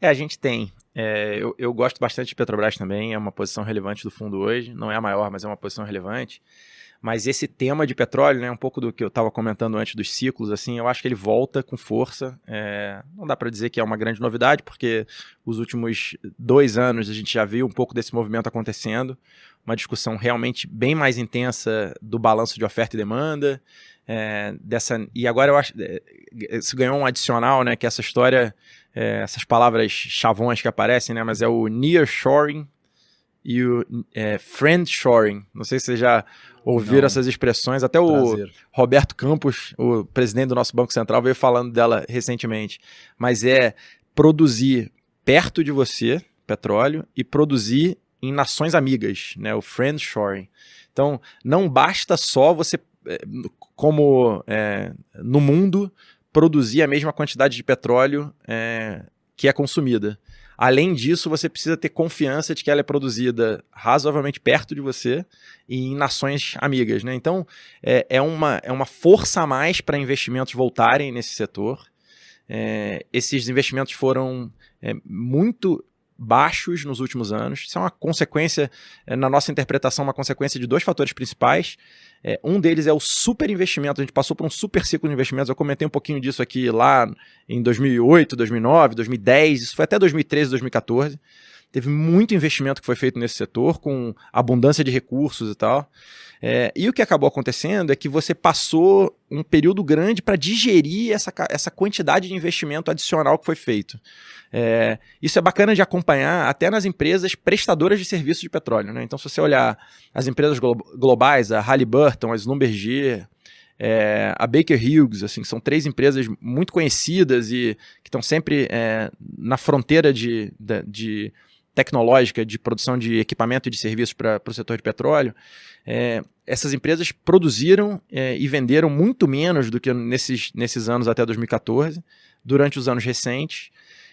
A gente tem. Eu gosto bastante de Petrobras também, é uma posição relevante do fundo hoje. Não é a maior, mas é uma posição relevante. Mas esse tema de petróleo, né, um pouco do que eu estava comentando antes dos ciclos, assim, eu acho que ele volta com força. Não dá para dizer que é uma grande novidade, porque os últimos 2 anos a gente já viu um pouco desse movimento acontecendo, uma discussão realmente bem mais intensa do balanço de oferta e demanda. E agora eu acho isso ganhou um adicional, né, que essa história, essas palavras chavões que aparecem, né, mas é o nearshoring e o friendshoring. Não sei se vocês já ouviram essas expressões. Até o Roberto Campos, o presidente do nosso Banco Central, veio falando dela recentemente. Mas é produzir perto de você petróleo e produzir em nações amigas, né? O friendshoring. Então, não basta só você, como no mundo, produzir a mesma quantidade de petróleo que é consumida. Além disso, você precisa ter confiança de que ela é produzida razoavelmente perto de você e em nações amigas, né? Então, é uma força a mais para investimentos voltarem nesse setor. Esses investimentos foram muito baixos nos últimos anos. Isso é uma consequência, na nossa interpretação, uma consequência de 2 fatores principais. Um deles é o superinvestimento. A gente passou por um super ciclo de investimentos. Eu comentei um pouquinho disso aqui lá em 2008, 2009, 2010. Isso foi até 2013, 2014. Teve muito investimento que foi feito nesse setor, com abundância de recursos e tal. E o que acabou acontecendo é que você passou um período grande para digerir essa quantidade de investimento adicional que foi feito. Isso é bacana de acompanhar até nas empresas prestadoras de serviços de petróleo, né? Então, se você olhar as empresas globais, a Halliburton, a Schlumberger, a Baker Hughes, assim, são 3 empresas muito conhecidas e que estão sempre na fronteira de tecnológica de produção de equipamento e de serviços para o setor de petróleo. Essas empresas produziram e venderam muito menos do que nesses anos até 2014, durante os anos recentes.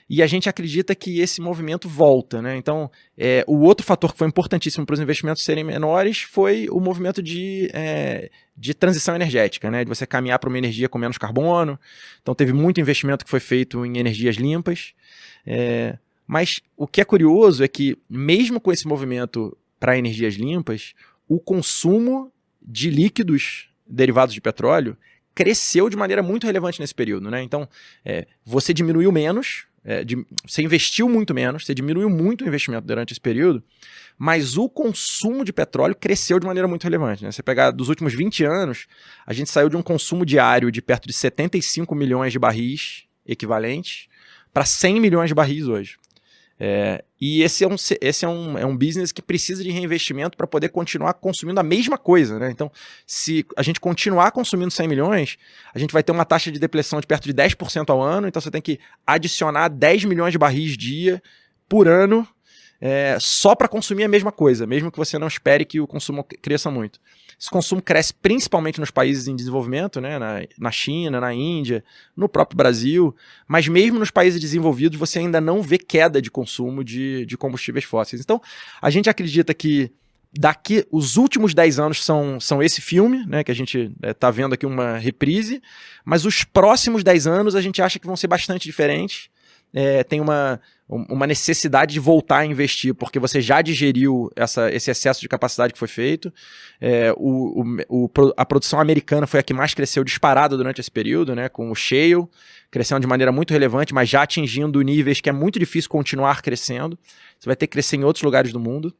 E a gente acredita que esse movimento volta, né? Então, o outro fator que foi importantíssimo para os investimentos serem menores foi o movimento de transição energética, né? De você caminhar para uma energia com menos carbono. Então, teve muito investimento que foi feito em energias limpas. Mas o que é curioso é que, mesmo com esse movimento para energias limpas, o consumo de líquidos derivados de petróleo cresceu de maneira muito relevante nesse período, né? Então, você diminuiu menos, você investiu muito menos, você diminuiu muito o investimento durante esse período, mas o consumo de petróleo cresceu de maneira muito relevante, né? Você pegar dos últimos 20 anos, a gente saiu de um consumo diário de perto de 75 milhões de barris equivalentes para 100 milhões de barris hoje. E esse é um business que precisa de reinvestimento para poder continuar consumindo a mesma coisa, né? Então, se a gente continuar consumindo 100 milhões, a gente vai ter uma taxa de depleção de perto de 10% ao ano, então você tem que adicionar 10 milhões de barris dia por ano só para consumir a mesma coisa, mesmo que você não espere que o consumo cresça muito. Esse consumo cresce principalmente nos países em desenvolvimento, né? Na China, na Índia, no próprio Brasil, mas mesmo nos países desenvolvidos você ainda não vê queda de consumo de combustíveis fósseis. Então, a gente acredita que os últimos 10 anos são esse filme, né, que a gente está vendo aqui uma reprise, mas os próximos 10 anos a gente acha que vão ser bastante diferentes. Tem uma necessidade de voltar a investir, porque você já digeriu esse excesso de capacidade que foi feito. A produção americana foi a que mais cresceu disparada durante esse período, né, com o shale, crescendo de maneira muito relevante, mas já atingindo níveis que é muito difícil continuar crescendo. Você vai ter que crescer em outros lugares do mundo.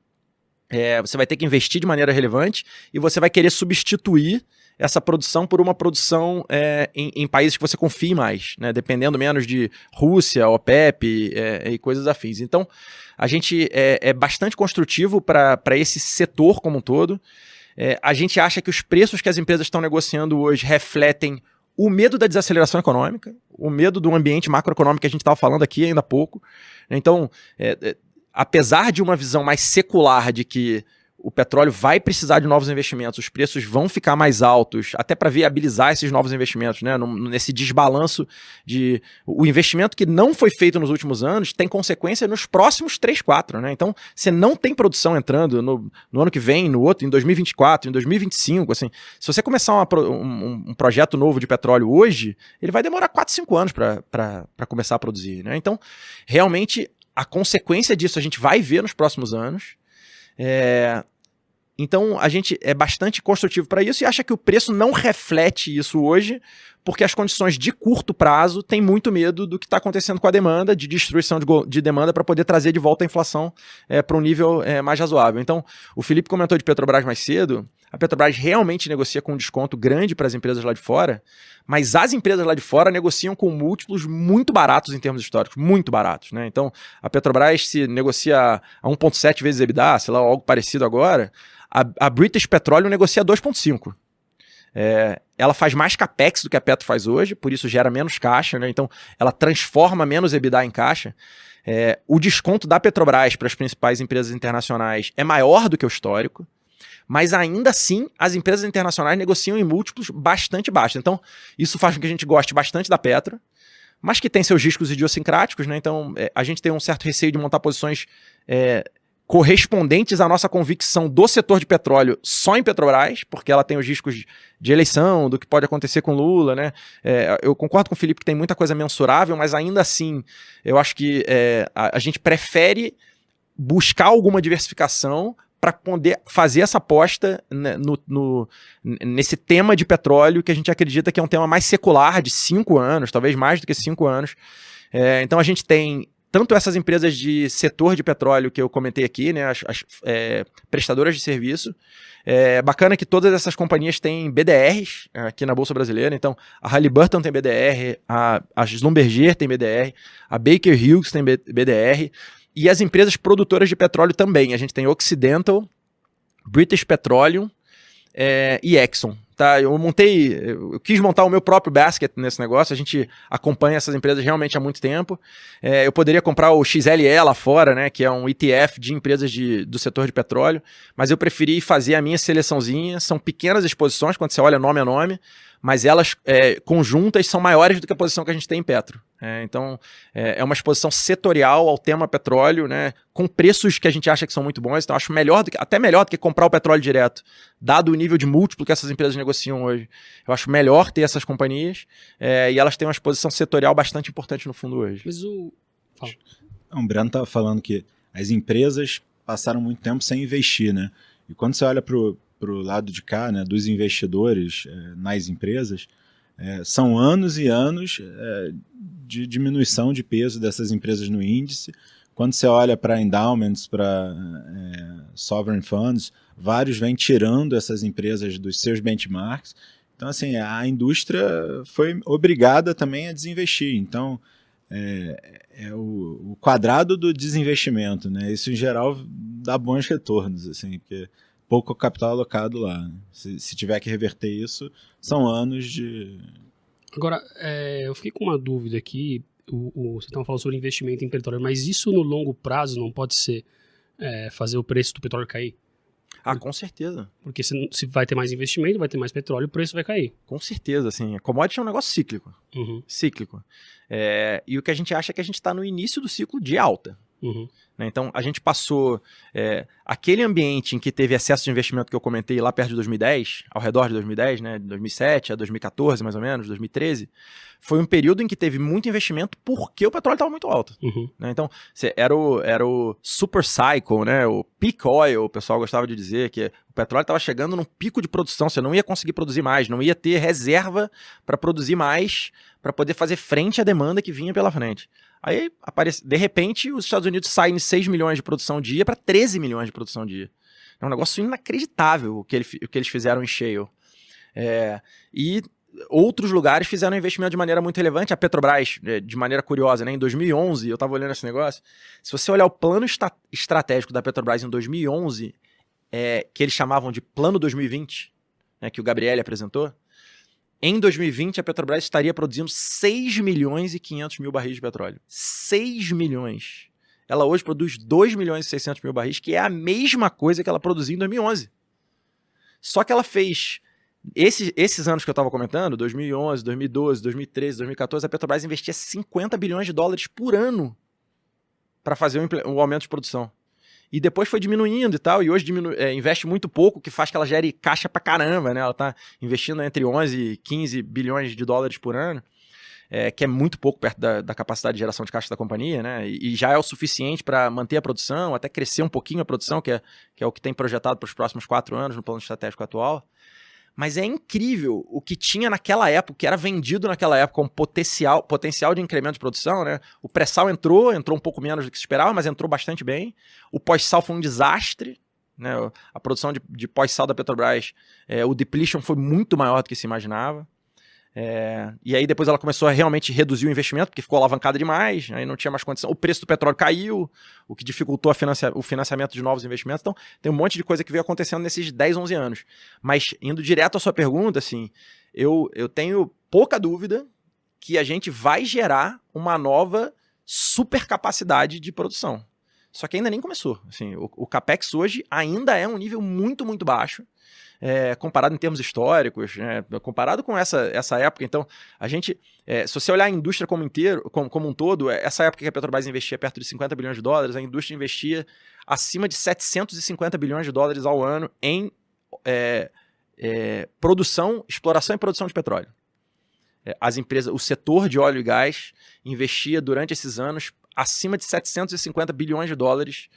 Você vai ter que investir de maneira relevante e você vai querer substituir essa produção por uma produção em países que você confie mais, né? Dependendo menos de Rússia, OPEP e coisas afins. Então, a gente é bastante construtivo para esse setor como um todo. A gente acha que os preços que as empresas estão negociando hoje refletem o medo da desaceleração econômica, o medo do ambiente macroeconômico que a gente estava falando aqui ainda há pouco. Então, apesar de uma visão mais secular de que o petróleo vai precisar de novos investimentos, os preços vão ficar mais altos, até para viabilizar esses novos investimentos, né? Nesse desbalanço de... O investimento que não foi feito nos últimos anos tem consequência nos próximos 3, 4, né? Então, você não tem produção entrando no ano que vem, no outro, em 2024, em 2025, assim. Se você começar um projeto novo de petróleo hoje, ele vai demorar 4, 5 anos para começar a produzir, né? Então, realmente, a consequência disso a gente vai ver nos próximos anos. Então, a gente é bastante construtivo para isso e acha que o preço não reflete isso hoje, porque as condições de curto prazo têm muito medo do que está acontecendo com a demanda, de destruição de demanda para poder trazer de volta a inflação para um nível mais razoável. Então, o Felipe comentou de Petrobras mais cedo, a Petrobras realmente negocia com um desconto grande para as empresas lá de fora, mas as empresas lá de fora negociam com múltiplos muito baratos em termos históricos, muito baratos, né? Então, a Petrobras se negocia a 1,7 vezes EBITDA, sei lá, algo parecido agora, a British Petroleum negocia 2,5. Ela faz mais capex do que a Petro faz hoje, por isso gera menos caixa, né? Então ela transforma menos EBITDA em caixa. O desconto da Petrobras para as principais empresas internacionais é maior do que o histórico, mas ainda assim as empresas internacionais negociam em múltiplos bastante baixos. Então isso faz com que a gente goste bastante da Petro, mas que tem seus riscos idiosincráticos, né? Então a gente tem um certo receio de montar posições correspondentes à nossa convicção do setor de petróleo só em Petrobras, porque ela tem os riscos de eleição, do que pode acontecer com Lula, né? Eu concordo com o Felipe que tem muita coisa mensurável, mas ainda assim eu acho que a gente prefere buscar alguma diversificação para poder fazer essa aposta, né, nesse tema de petróleo que a gente acredita que é um tema mais secular, de 5 anos, talvez mais do que 5 anos. Então a gente tem tanto essas empresas de setor de petróleo que eu comentei aqui, né, as prestadoras de serviço. Bacana que todas essas companhias têm BDRs aqui na Bolsa Brasileira. Então, a Halliburton tem BDR, a Schlumberger tem BDR, a Baker Hughes tem BDR, e as empresas produtoras de petróleo também. A gente tem Occidental, British Petroleum e Exxon. Tá, eu quis montar o meu próprio basket nesse negócio, a gente acompanha essas empresas realmente há muito tempo. Eu poderia comprar o XLE lá fora, né, que é um ETF de empresas do setor de petróleo, mas eu preferi fazer a minha seleçãozinha. São pequenas exposições, quando você olha nome a nome, mas elas conjuntas são maiores do que a posição que a gente tem em Petro. Então, é uma exposição setorial ao tema petróleo, né, com preços que a gente acha que são muito bons. Então, acho até melhor do que comprar o petróleo direto, dado o nível de múltiplo que essas empresas negociam hoje. Eu acho melhor ter essas companhias e elas têm uma exposição setorial bastante importante no fundo hoje. Mas o Breno estava falando que as empresas passaram muito tempo sem investir, né? E quando você olha para o lado de cá, né, dos investidores nas empresas, são anos e anos de diminuição de peso dessas empresas no índice. Quando você olha para endowments, para sovereign funds, vários vêm tirando essas empresas dos seus benchmarks. Então, assim, a indústria foi obrigada também a desinvestir. Então, o quadrado do desinvestimento, né? Isso, em geral, dá bons retornos, assim, porque pouco capital alocado lá. Se tiver que reverter isso, são anos de... Agora, eu fiquei com uma dúvida aqui. Você estava falando sobre investimento em petróleo, mas isso no longo prazo não pode ser fazer o preço do petróleo cair? Com certeza. Porque se vai ter mais investimento, vai ter mais petróleo, o preço vai cair. Com certeza, assim. A commodity é um negócio cíclico. Uhum. Cíclico. E o que a gente acha é que a gente está no início do ciclo de alta. Uhum. Então, a gente passou aquele ambiente em que teve excesso de investimento que eu comentei lá perto de 2010, ao redor de 2010, né, de 2007 a 2014, mais ou menos, 2013, foi um período em que teve muito investimento porque o petróleo estava muito alto. Uhum. Né? Então, era o super cycle, né, o peak oil, o pessoal gostava de dizer que o petróleo estava chegando num pico de produção, você não ia conseguir produzir mais, não ia ter reserva para produzir mais, para poder fazer frente à demanda que vinha pela frente. Aí, de repente, os Estados Unidos saem de 6 milhões de produção dia para 13 milhões de produção dia. É um negócio inacreditável o que eles fizeram em shale. E outros lugares fizeram investimento de maneira muito relevante. A Petrobras, de maneira curiosa, né, em 2011, eu estava olhando esse negócio, se você olhar o plano estratégico da Petrobras em 2011, que eles chamavam de Plano 2020, né, que o Gabriele apresentou, em 2020, a Petrobras estaria produzindo 6 milhões e 500 mil barris de petróleo. 6 milhões. ela hoje produz 2 milhões e 600 mil barris, que é a mesma coisa que ela produzia em 2011. Só que ela fez... Esses anos que eu estava comentando, 2011, 2012, 2013, 2014, a Petrobras investia 50 bilhões de dólares por ano para fazer um aumento de produção. E depois foi diminuindo e tal, e hoje investe muito pouco, que faz que ela gere caixa pra caramba, né? Ela está investindo entre 11 e 15 bilhões de dólares por ano, que é muito pouco perto da capacidade de geração de caixa da companhia, né? E já é o suficiente para manter a produção, até crescer um pouquinho a produção, que é o que tem projetado para os próximos 4 anos no plano estratégico atual. Mas é incrível o que tinha naquela época, que era vendido naquela época como potencial de incremento de produção, né? O pré-sal entrou um pouco menos do que se esperava, mas entrou bastante bem. O pós-sal foi um desastre, né? A produção de pós-sal da Petrobras, o depletion foi muito maior do que se imaginava. E aí depois ela começou a realmente reduzir o investimento, porque ficou alavancada demais, aí não tinha mais condição. O preço do petróleo caiu, o que dificultou o financiamento de novos investimentos. Então tem um monte de coisa que veio acontecendo nesses 10, 11 anos. Mas indo direto à sua pergunta, assim, eu tenho pouca dúvida que a gente vai gerar uma nova supercapacidade de produção. Só que ainda nem começou. Assim, o CAPEX hoje ainda é um nível muito, muito baixo. Comparado em termos históricos, né? Comparado com essa época. Então, a gente, se você olhar a indústria como um todo, essa época que a Petrobras investia perto de 50 bilhões de dólares, a indústria investia acima de 750 bilhões de dólares ao ano em produção, exploração e produção de petróleo. As empresas, o setor de óleo e gás investia durante esses anos acima de 750 bilhões de dólares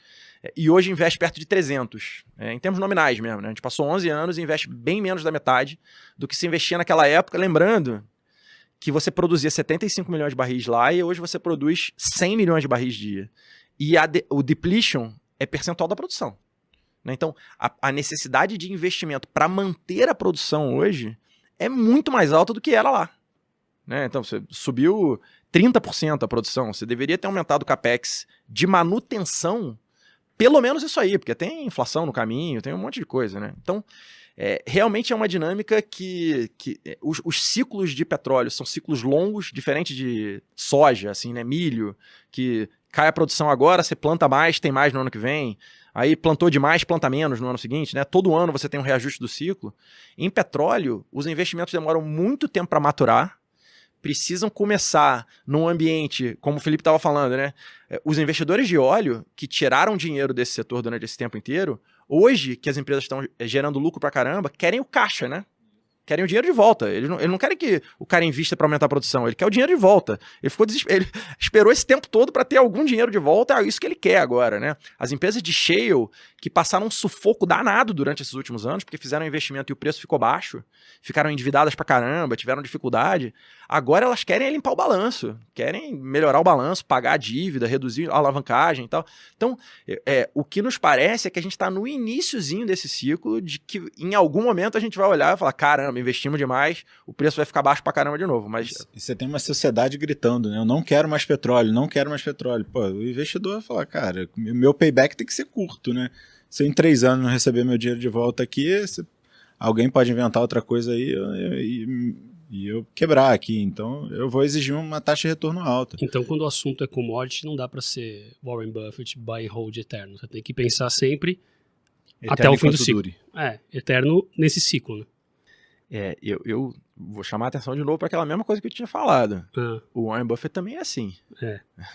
e hoje investe perto de 300, em termos nominais mesmo, né? A gente passou 11 anos e investe bem menos da metade do que se investia naquela época, lembrando que você produzia 75 milhões de barris lá e hoje você produz 100 milhões de barris dia. E o depletion é percentual da produção, né? Então, a necessidade de investimento para manter a produção hoje é muito mais alta do que era lá, né? Então, você subiu 30% a produção, você deveria ter aumentado o CAPEX de manutenção, pelo menos isso aí, porque tem inflação no caminho, tem um monte de coisa, né? Então, realmente é uma dinâmica que os ciclos de petróleo são ciclos longos, diferente de soja, assim, né? Milho, que cai a produção agora, você planta mais, tem mais no ano que vem, aí plantou demais, planta menos no ano seguinte, né? Todo ano você tem um reajuste do ciclo. Em petróleo, os investimentos demoram muito tempo para maturar, precisam começar num ambiente, como o Felipe estava falando, né? Os investidores de óleo que tiraram dinheiro desse setor durante esse tempo inteiro, hoje que as empresas estão gerando lucro pra caramba, querem o caixa, né? Querem o dinheiro de volta. Eles não querem que o cara invista para aumentar a produção, ele quer o dinheiro de volta. Ele esperou esse tempo todo para ter algum dinheiro de volta, é isso que ele quer agora, né? As empresas de shale, que passaram um sufoco danado durante esses últimos anos, porque fizeram um investimento e o preço ficou baixo, ficaram endividadas pra caramba, tiveram dificuldade, agora elas querem limpar o balanço, querem melhorar o balanço, pagar a dívida, reduzir a alavancagem e tal. Então, o que nos parece é que a gente está no iniciozinho desse ciclo, de que em algum momento a gente vai olhar e falar, caramba, investimos demais, o preço vai ficar baixo pra caramba de novo. Mas... E você tem uma sociedade gritando, né? Eu não quero mais petróleo, não quero mais petróleo. Pô, o investidor vai falar, cara, meu payback tem que ser curto, né? Se eu em 3 anos não receber meu dinheiro de volta aqui, alguém pode inventar outra coisa aí e eu quebrar aqui. Então, eu vou exigir uma taxa de retorno alta. Então, quando o assunto é commodity, não dá para ser Warren Buffett, buy and hold eterno. Você tem que pensar sempre Eterno até o fim do ciclo. Dure. Eterno nesse ciclo, né? Eu vou chamar a atenção de novo para aquela mesma coisa que eu tinha falado. O Warren Buffett também é assim.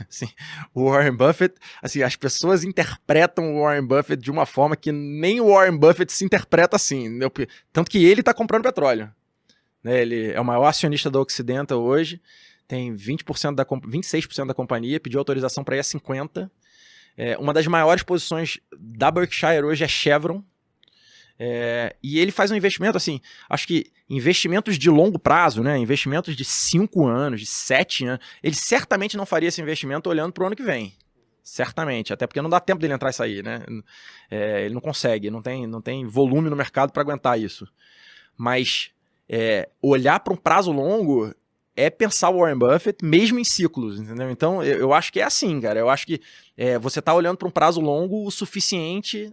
Assim, o Warren Buffett, assim, as pessoas interpretam o Warren Buffett de uma forma que nem o Warren Buffett se interpreta assim. Né? Tanto que ele está comprando petróleo. Né? Ele é o maior acionista da Occidental hoje, tem 26% da companhia, pediu autorização para ir a 50%. Uma das maiores posições da Berkshire hoje é Chevron. E ele faz um investimento, assim, acho que investimentos de longo prazo, né? Investimentos de 5 anos, de 7 anos, ele certamente não faria esse investimento olhando para o ano que vem. Certamente, até porque não dá tempo dele entrar e sair, né? Ele não consegue, não tem volume no mercado para aguentar isso. Mas olhar para um prazo longo é pensar o Warren Buffett mesmo em ciclos, entendeu? Então, eu acho que é assim, cara. Eu acho que você tá olhando para um prazo longo o suficiente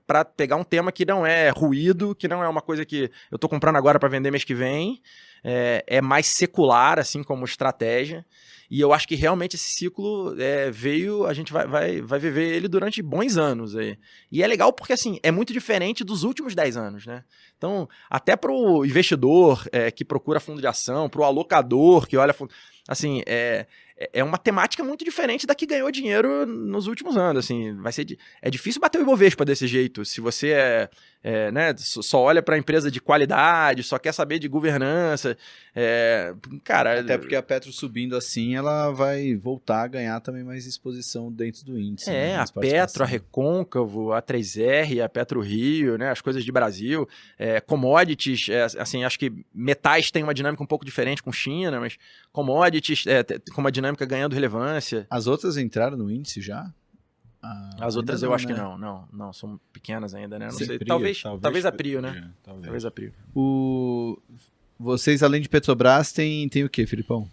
para pegar um tema que não é ruído, que não é uma coisa que eu tô comprando agora para vender mês que vem, é mais secular, assim, como estratégia. E eu acho que realmente esse ciclo veio, a gente vai viver ele durante bons anos aí. E é legal porque, assim, é muito diferente dos últimos 10 anos, né? Então, até para o investidor que procura fundo de ação, para o alocador que olha... Assim, é uma temática muito diferente da que ganhou dinheiro nos últimos anos, assim, é difícil bater o Ibovespa desse jeito, se você né, só olha para a empresa de qualidade, só quer saber de governança, cara... Até porque a Petro subindo assim, ela vai voltar a ganhar também mais exposição dentro do índice. Né, a Petro, a Recôncavo, a 3R, a Petro Rio, né, as coisas de Brasil, commodities, assim, acho que metais tem uma dinâmica um pouco diferente com China, mas commodities com uma dinâmica ganhando relevância. As outras entraram no índice já? As outras não, eu acho né? que não, são pequenas ainda, né? Não Sim, sei, Prio, talvez a Prio, né? Talvez. Talvez a Prio. Vocês, além de Petrobras, tem o quê, Filipão?